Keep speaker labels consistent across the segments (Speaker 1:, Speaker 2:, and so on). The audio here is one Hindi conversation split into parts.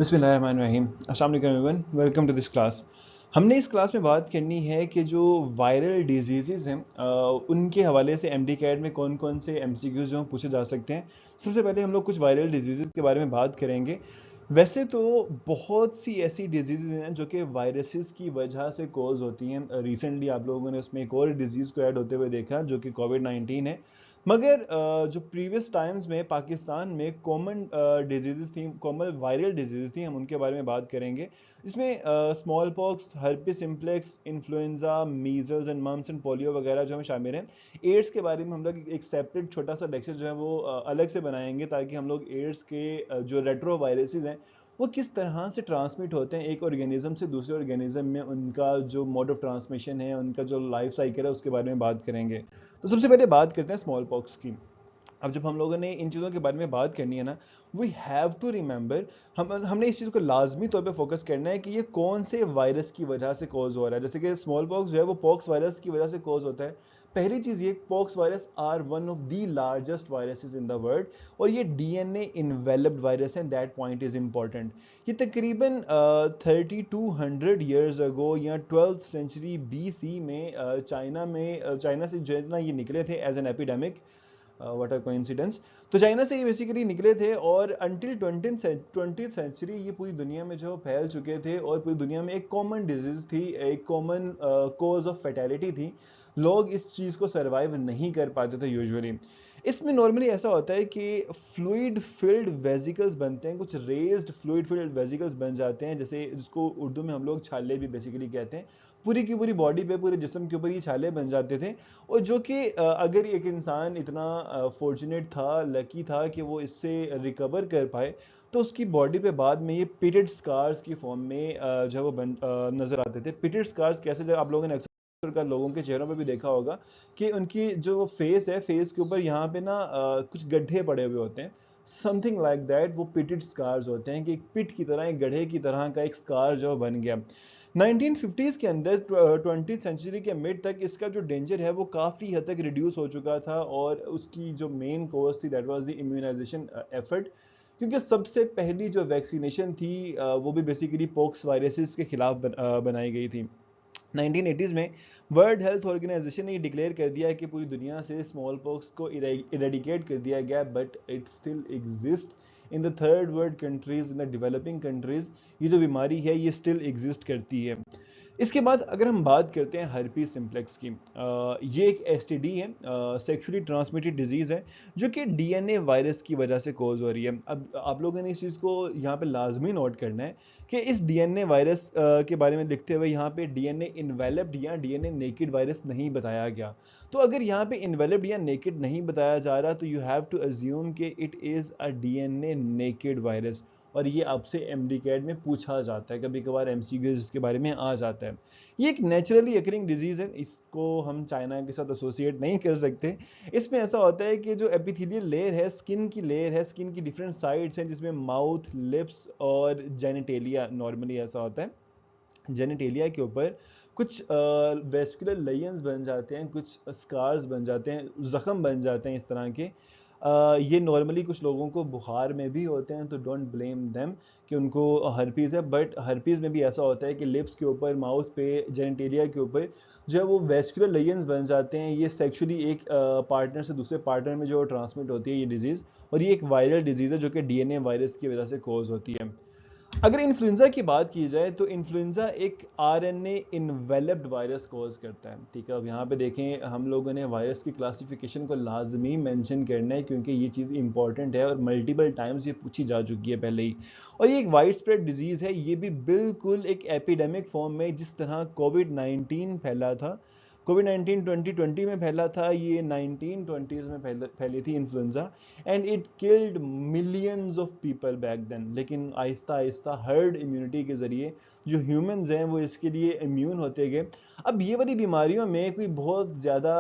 Speaker 1: बिस्मिल्लाहिर्रहमानिर्रहीम। अस्सलाम वालेकुम everyone, welcome to this class. हमने इस क्लास में बात करनी है कि जो वायरल डिजीज़ेज़ हैं उनके हवाले से एमडी कैट में कौन कौन से एमसीक्यूज़ जो हैं पूछे जा सकते हैं। सबसे पहले हम लोग कुछ वायरल डिजीज़ेज़ के बारे में बात करेंगे। वैसे तो बहुत सी ऐसी डिजीज़ेज़ हैं जो कि वायरसेस की वजह से कॉज होती हैं। रिसेंटली आप लोगों ने उसमें एक और डिजीज़ को ऐड होते हुए देखा जो कि कोविड-19 है। मगर जो प्रीवियस टाइम्स में पाकिस्तान में कॉमन डिजीज़ेज़ थी, कॉमन वायरल डिजीज़ थी, हम उनके बारे में बात करेंगे। इसमें small pox, herpes simplex, influenza, measles and mumps and polio वगैरह जो है शामिल हैं। एड्स के बारे में हम लोग एक सेपरेट छोटा सा लेक्चर जो है वो अलग से बनाएंगे ताकि हम लोग एड्स के जो रेट्रो वायरसेस हैं वो किस तरह से ट्रांसमिट होते हैं एक ऑर्गेनिज्म से दूसरे ऑर्गेनिज्म में, उनका जो मोड ऑफ ट्रांसमिशन है, उनका जो लाइफ साइकिल है, उसके बारे में बात करेंगे। तो सबसे पहले बात करते हैं स्मॉल पॉक्स की। अब जब हम लोगों ने इन चीज़ों के बारे में बात करनी है ना, वी हैव टू रिमेंबर, हमने इस चीज़ को लाजमी तौर पे फोकस करना है कि ये कौन से वायरस की वजह से कॉज हो रहा है। जैसे कि स्मॉल पॉक्स जो है वो पॉक्स वायरस की वजह से कॉज होता है। पहली चीज़ ये, pox virus are one of the largest viruses in the world और ये डीएनए इन्वेलप्ड वायरस है। That point is important. ये तकरीबन 3200 ईयर्स अगो या 12th सेंचुरी बीसी में चाइना से जो है ना ये निकले थे as an epidemic. What a coincidence. तो चाइना से ये बेसिकली निकले थे और अंटिल 20th सेंचुरी ये पूरी दुनिया में जो फैल चुके थे और पूरी दुनिया में एक कॉमन डिजीज थी, एक कॉमन कॉज ऑफ फैटेलिटी थी। लोग इस चीज़ को सर्वाइव नहीं कर पाते थे यूजुअली। इसमें नॉर्मली ऐसा होता है कि फ्लूइड फिल्ड वेजिकल्स बनते हैं, कुछ रेज्ड फ्लूइड फिल्ड वेजिकल्स बन जाते हैं, जैसे जिसको उर्दू में हम लोग छाले भी बेसिकली कहते हैं। पूरी की पूरी बॉडी पे, पूरे जिस्म के ऊपर ये छाले बन जाते थे। और जो कि अगर एक इंसान इतना फॉर्चुनेट था, लकी था कि वो इससे रिकवर कर पाए, तो उसकी बॉडी पे बाद में ये पिटेड स्कार्स की फॉर्म में जो है वो नजर आते थे। पिटेड स्कार्स कैसे, जब आप लोगों ने अक्सर का लोगों के चेहरों पे भी देखा होगा कि उनकी जो फेस है, फेस के ऊपर यहाँ पे ना कुछ गड्ढे पड़े हुए होते हैं। समथिंग लाइक दैट, वो पिटेड स्कार्स होते हैं कि एक पिट की तरह, एक गड्ढे की तरह का एक स्कार जो बन गया। 1950s के अंदर 20th सेंचुरी के मिड तक इसका जो डेंजर है वो काफ़ी हद तक रिड्यूस हो चुका था और उसकी जो मेन कॉज थी that was the immunisation effort. क्योंकि सबसे पहली जो वैक्सीनेशन थी वो भी बेसिकली पॉक्स वायरसेस के खिलाफ बनाई गई थी। 1980s में वर्ल्ड हेल्थ ऑर्गेनाइजेशन ने ये डिक्लेयर कर दिया है कि पूरी दुनिया से स्मॉल पॉक्स को इरेडिकेट कर दिया गया, but it still exist in the third world countries, in the developing countries. ये जो बीमारी है ये स्टिल एग्जिस्ट करती है। इसके बाद अगर हम बात करते हैं हर्पीज सिम्प्लेक्स की, ये एक एसटीडी है, सेक्सुअली ट्रांसमिटेड डिजीज है जो कि डीएनए वायरस की वजह से कॉज हो रही है। अब आप लोगों ने इस चीज़ को यहाँ पे लाजमी नोट करना है कि इस डीएनए वायरस के बारे में लिखते हुए यहाँ पे डीएनए इन्वेलप्ड या डीएनए नेकेड वायरस नहीं बताया गया। तो अगर यहाँ पे इन्वेलप्ड या नेकेड नहीं बताया जा रहा तो यू हैव टू अज्यूम कि it is a DNA naked virus. और ये आपसे एमडी कैड में पूछा जाता है, कभी कभार एमसीक्यूज इसके बारे में आ जाता है। ये एक नेचुरली अकरिंग डिजीज है, इसको हम चाइना के साथ एसोसिएट नहीं कर सकते। इसमें ऐसा होता है कि जो एपिथेलियल लेयर है, स्किन की लेयर है, स्किन की डिफरेंट साइड्स हैं जिसमें माउथ, लिप्स और जेनिटेलिया, नॉर्मली ऐसा होता है जेनिटेलिया के ऊपर कुछ वेस्कुलर लेयंस बन जाते हैं, कुछ स्कार्स बन जाते हैं, जख्म बन जाते हैं इस तरह के। ये नॉर्मली कुछ लोगों को बुखार में भी होते हैं, तो डोंट ब्लेम देम कि उनको हर्पीज़ है। बट हर्पीज़ में भी ऐसा होता है कि लिप्स के ऊपर, माउथ पे, जेनिटेलिया के ऊपर जो है वो वेस्कुलर लेयंस बन जाते हैं। ये सेक्सुअली एक पार्टनर से दूसरे पार्टनर में जो ट्रांसमिट होती है ये डिजीज़, और ये एक वायरल डिजीज़ है जो कि डीएनए वायरस की वजह से कॉज होती है। अगर इन्फ्लुएंजा की बात की जाए तो इन्फ्लुएंजा एक आरएनए इन्वेलप्ड वायरस कॉज करता है। ठीक है, अब यहाँ पे देखें, हम लोगों ने वायरस की क्लासिफिकेशन को लाजमी मेंशन करना है क्योंकि ये चीज़ इंपॉर्टेंट है और मल्टीपल टाइम्स ये पूछी जा चुकी है पहले ही। और ये एक वाइड स्प्रेड डिजीज़ है, ये भी बिल्कुल एक एपिडेमिक फॉर्म में, जिस तरह कोविड-19 फैला था। कोविड-19 2020 में फैला था, ये 1920s में फैली थी influenza, and it killed millions of people back then. लेकिन आहिस्ता आहिस्ता हर्ड इम्यूनिटी के ज़रिए जो ह्यूमंस हैं वो इसके लिए इम्यून होते गए। अब ये वाली बीमारियों में कोई बहुत ज़्यादा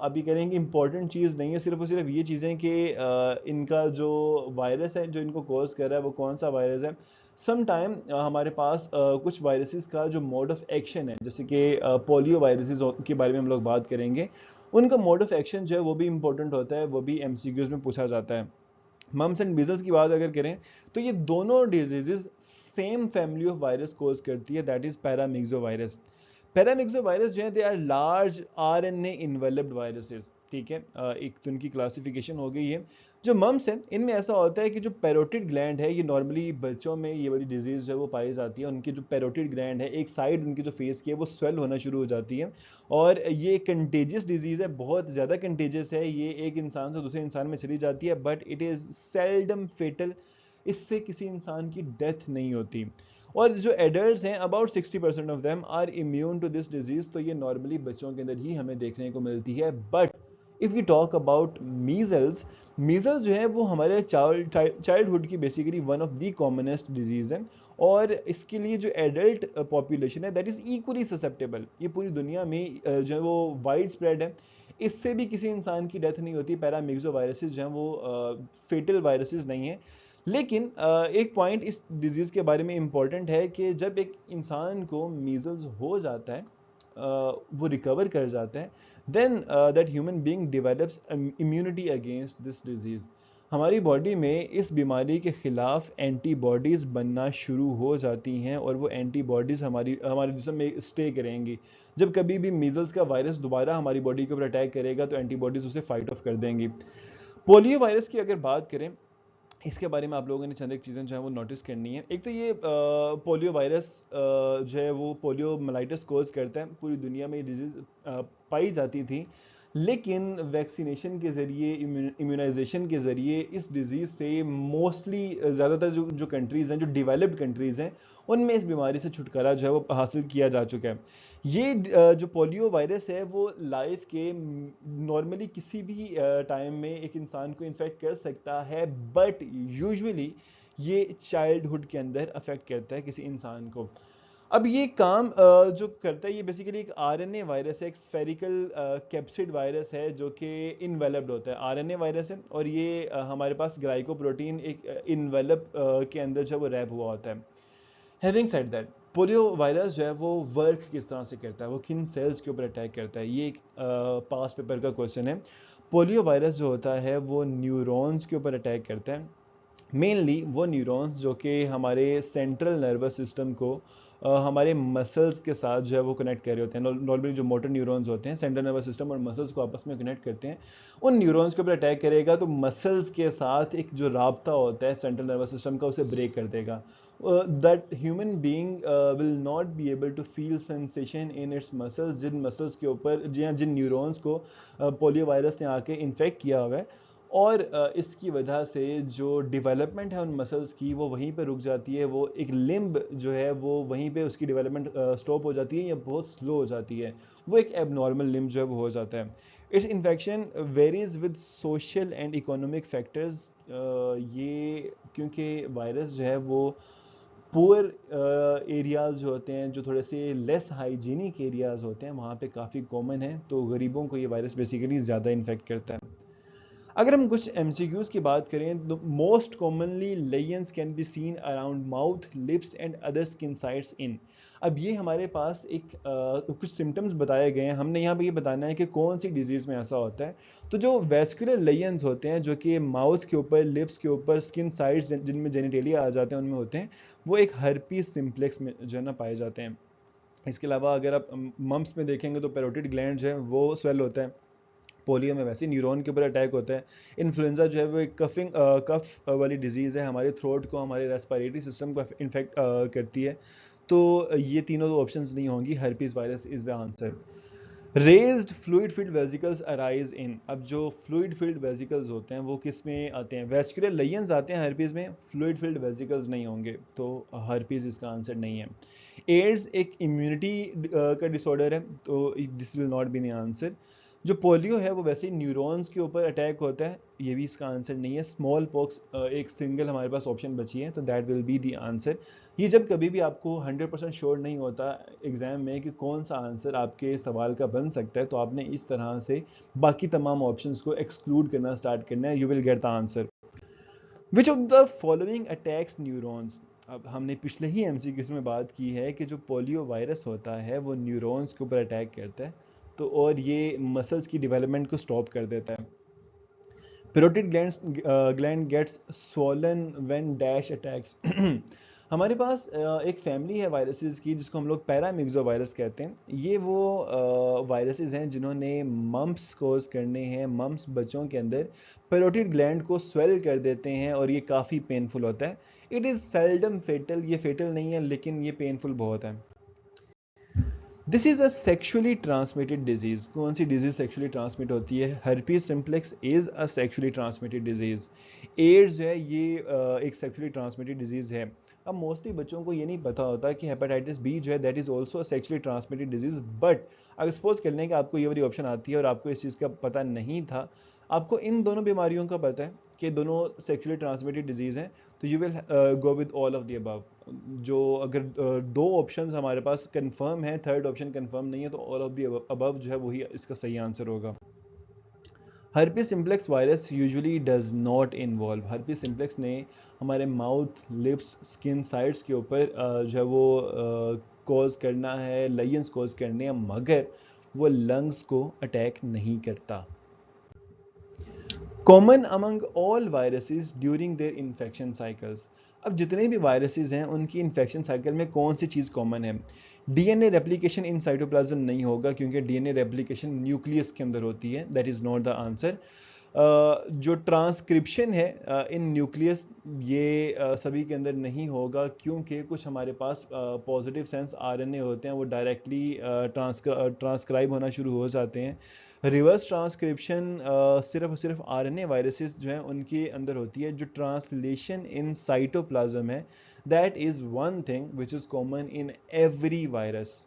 Speaker 1: अभी करेंगे इंपॉर्टेंट चीज़ नहीं है, सिर्फ और सिर्फ ये चीज़ें कि इनका जो वायरस है जो इनको कॉज कर रहा है वो कौन सा वायरस है। सम टाइम हमारे पास कुछ वायरसेस का जो मोड ऑफ एक्शन है, जैसे कि पोलियो वायरसेस के बारे में हम लोग बात करेंगे, उनका मोड ऑफ एक्शन जो है वो भी इंपॉर्टेंट होता है, वो भी एमसीक्यूज में पूछा जाता है। मम्स एंड मीजल्स की बात अगर करें तो ये दोनों diseases same family of virus cause करती है, दैट इज पैरामिक्सोवायरस। पैरामिक्सोवायरस जो है they are large RNA enveloped viruses, ठीक है। एक तो इनकी क्लासिफिकेशन हो गई है। जो मम्स हैं इनमें ऐसा होता है कि जो पैरोटिड ग्लैंड है, ये नॉर्मली बच्चों में ये वाली डिजीज जो है वो पाई जाती है। उनकी जो पैरोटिड ग्लैंड है, एक साइड उनकी जो फेस की है वो स्वेल होना शुरू हो जाती है, और ये कंटेजियस डिजीज है, बहुत ज़्यादा कंटेजियस है। ये एक इंसान से दूसरे इंसान में चली जाती है, but it is seldom fatal. इससे किसी इंसान की डेथ नहीं होती। और जो एडल्ट हैं, about 60% of them are immune to this disease. तो ये नॉर्मली बच्चों के अंदर ही हमें देखने को मिलती है। But if you talk about measles, measles जो है वो हमारे चाइल्डहुड की basically one of the commonest disease है, और इसके लिए जो एडल्ट पॉपुलेशन है दैट इज इक्वली ससेप्टेबल। ये पूरी दुनिया में जो है वो वाइड स्प्रेड है। इससे भी किसी इंसान की डेथ नहीं होती। पैरामिक्सो वायरसेस जो हैं वो फेटल वायरसेस नहीं है। लेकिन एक पॉइंट इस डिजीज के बारे में इंपॉर्टेंट है कि जब एक इंसान को मीजल्स हो जाता है, वो रिकवर कर जाता है, then that human being develops immunity against this disease. हमारी बॉडी में इस बीमारी के खिलाफ एंटीबॉडीज बनना शुरू हो जाती हैं, और वो एंटीबॉडीज हमारे जिस्म में स्टे करेंगी। जब कभी भी मीजल्स का वायरस दोबारा हमारी बॉडी के ऊपर अटैक करेगा तो एंटीबॉडीज उसे फाइट ऑफ कर देंगी। पोलियो वायरस की अगर बात करें, इसके बारे में आप लोगों ने चंद एक चीज़ें जो है वो नोटिस करनी है। एक तो ये पोलियो वायरस जो है वो पोलियो मलाइटिस कोज करता है। पूरी दुनिया में ये डिजीज पाई जाती थी, लेकिन वैक्सीनेशन के ज़रिए, इम्यूनाइजेशन के ज़रिए इस डिज़ीज़ से मोस्टली ज़्यादातर जो कंट्रीज़ हैं, जो डेवलप्ड कंट्रीज़ हैं, उनमें इस बीमारी से छुटकारा जो है वो हासिल किया जा चुका है। ये जो पोलियो वायरस है वो लाइफ के नॉर्मली किसी भी टाइम में एक इंसान को इन्फेक्ट कर सकता है, बट यूजुअली ये चाइल्डहुड के अंदर अफेक्ट करता है किसी इंसान को। अब ये काम जो करता है, ये बेसिकली एक आरएनए वायरस है, एक स्फेरिकल कैप्सिड वायरस है जो कि इन्वेलप्ड होता है। आरएनए वायरस है, और ये हमारे पास ग्लाइकोप्रोटीन एक इन्वेलप के अंदर जो है वो रैप हुआ होता है। Having said that, polio virus जो है वो वर्क किस तरह से करता है, वो किन सेल्स के ऊपर अटैक करता है, ये एक पास पेपर का क्वेश्चन है। पोलियो वायरस जो होता है वो न्यूरॉन्स के ऊपर अटैक करता है। मेनली वो न्यूरॉन्स जो कि हमारे सेंट्रल नर्वस सिस्टम को हमारे मसल्स के साथ जो है वो कनेक्ट कर रहे होते हैं। नॉर्मली जो मोटर न्यूरॉन्स होते हैं सेंट्रल नर्वस सिस्टम और मसल्स को आपस में कनेक्ट करते हैं, उन न्यूरॉन्स के ऊपर अटैक करेगा तो मसल्स के साथ एक जो राब्ता होता है सेंट्रल नर्वस सिस्टम का, उसे ब्रेक कर देगा। That human being will not be able to feel sensation in its muscles. जिन मसल्स के ऊपर जिन न्यूरॉन्स को पोलियो वायरस ने आके इन्फेक्ट किया हुआ है, और इसकी वजह से जो डेवलपमेंट है उन मसल्स की वो वहीं पे रुक जाती है। वो एक लिम्ब जो है वो वहीं पे उसकी डेवलपमेंट स्टॉप हो जाती है या बहुत स्लो हो जाती है। वो एक एबनॉर्मल लिम्ब जो है वो हो जाता है। It's infection varies with social and economic factors. ये क्योंकि वायरस जो है वो पुअर एरियाज़ जो होते हैं, जो थोड़े से लेस हाइजीनिक एरियाज़ होते हैं, वहाँ पे काफ़ी कॉमन है। तो गरीबों को ये वायरस बेसिकली ज़्यादा इन्फेक्ट करता है। अगर हम कुछ एमसीक्यूज की बात करें तो most commonly lesions can be seen around mouth, lips and other skin sites in. अब ये हमारे पास एक कुछ सिम्टम्स बताए गए हैं। हमने यहाँ पे ये बताना है कि कौन सी डिजीज़ में ऐसा होता है। तो जो वेस्कुलर लेयंस होते हैं जो कि माउथ के ऊपर, लिप्स के ऊपर, स्किन साइट्स जिनमें जेनिटेलिया आ जाते हैं उनमें होते हैं, वो एक हर्पीज सिम्प्लेक्स में जो है ना पाए जाते हैं। इसके अलावा अगर आप मम्प्स में देखेंगे तो पैरोटिड ग्लैंड जो है वो स्वेल होता है। पोलियो में वैसे न्यूरॉन के ऊपर अटैक होता है। इन्फ्लुएंजा जो है वो एक कफ वाली डिजीज़ है, हमारे थ्रोट को, हमारे रेस्पिरेटरी सिस्टम को इन्फेक्ट करती है। तो ये तीनों तो ऑप्शंस नहीं होंगी, herpes virus is the answer. Raised fluid filled vesicles arise in. अब जो फ्लूइड फिल्ड वेसिकल्स होते हैं वो किस में आते हैं? वेस्कुलर लेयंस आते हैं हर्पीज में, फ्लूइड फिल्ड वेसिकल्स नहीं होंगे, तो हर्पीज इसका आंसर नहीं है। एड्स एक इम्यूनिटी का डिसऑर्डर है, तो this will not be the answer. जो पोलियो है वो वैसे ही न्यूरॉन्स के ऊपर अटैक होता है, ये भी इसका आंसर नहीं है। स्मॉल पॉक्स एक सिंगल हमारे पास ऑप्शन बची है, तो that will be the answer. ये जब कभी भी आपको 100% श्योर नहीं होता एग्जाम में कि कौन सा आंसर आपके सवाल का बन सकता है, तो आपने इस तरह से बाकी तमाम ऑप्शंस को एक्सक्लूड करना स्टार्ट करना है। You will get the answer. Which of the following attacks neurons. अब हमने पिछले ही एमसीक्यूज में बात की है कि जो पोलियो वायरस होता है वो न्यूरॉन्स के ऊपर अटैक करता है, तो और ये मसल्स की डेवलपमेंट को स्टॉप कर देता है। Parotid gland gets swollen when dash attacks. हमारे पास एक फैमिली है वायरसेस की जिसको हम लोग पैरामिक्सो वायरस कहते हैं। ये वो वायरसेस हैं जिन्होंने मम्प्स कोज करने हैं। मम्प्स बच्चों के अंदर पेरोटिड ग्लैंड को स्वेल कर देते हैं और ये काफ़ी पेनफुल होता है। इट इज़ सेल्डम फेटल, ये फेटल नहीं है लेकिन ये पेनफुल बहुत है। This is a sexually transmitted disease. कौन सी डिजीज सेक्शुअली ट्रांसमिट होती है? Herpes simplex is a sexually transmitted disease. AIDS जो है ये एक सेक्शुअली ट्रांसमिटेड डिजीज है। अब मोस्टली बच्चों को ये नहीं पता होता कि हेपेटाइटिस बी जो है that is also sexually transmitted disease. But अगर सपोज कर लें कि आपको ये वाली ऑप्शन आती है और आपको इस चीज़ का पता नहीं था, आपको इन दोनों बीमारियों का पता है कि दोनों सेक्शुअली ट्रांसमिटेड डिजीज हैं, तो you will go with all of the above. जो अगर दो ऑप्शंस हमारे पास कंफर्म है, थर्ड ऑप्शन कंफर्म नहीं है, तो ऑल ऑफ द अबव जो है वही इसका सही आंसर होगा। Herpes simplex virus usually does not involve. Herpes simplex ने हमारे माउथ, लिप्स, स्किन साइड्स के ऊपर जो है वो कॉज करना है, लायंस कॉज करने हैं, मगर वो लंग्स को अटैक नहीं करता। Common among all viruses during their infection cycles. अब जितने भी वायरसेस हैं उनकी इन्फेक्शन साइकिल में कौन सी चीज़ कॉमन है? डीएनए रेप्लिकेशन इन साइटोप्लाज्म नहीं होगा क्योंकि डीएनए रेप्लिकेशन न्यूक्लियस के अंदर होती है। That is not the answer. जो ट्रांसक्रिप्शन है इन न्यूक्लियस, ये सभी के अंदर नहीं होगा क्योंकि कुछ हमारे पास पॉजिटिव सेंस आरएनए होते हैं, वो डायरेक्टली ट्रांसक्राइब होना शुरू हो जाते हैं। रिवर्स ट्रांसक्रिप्शन सिर्फ और सिर्फ आरएनए वायरसेस जो हैं उनके अंदर होती है। जो ट्रांसलेशन इन साइटोप्लाज्म है, that is one thing which is common in every virus.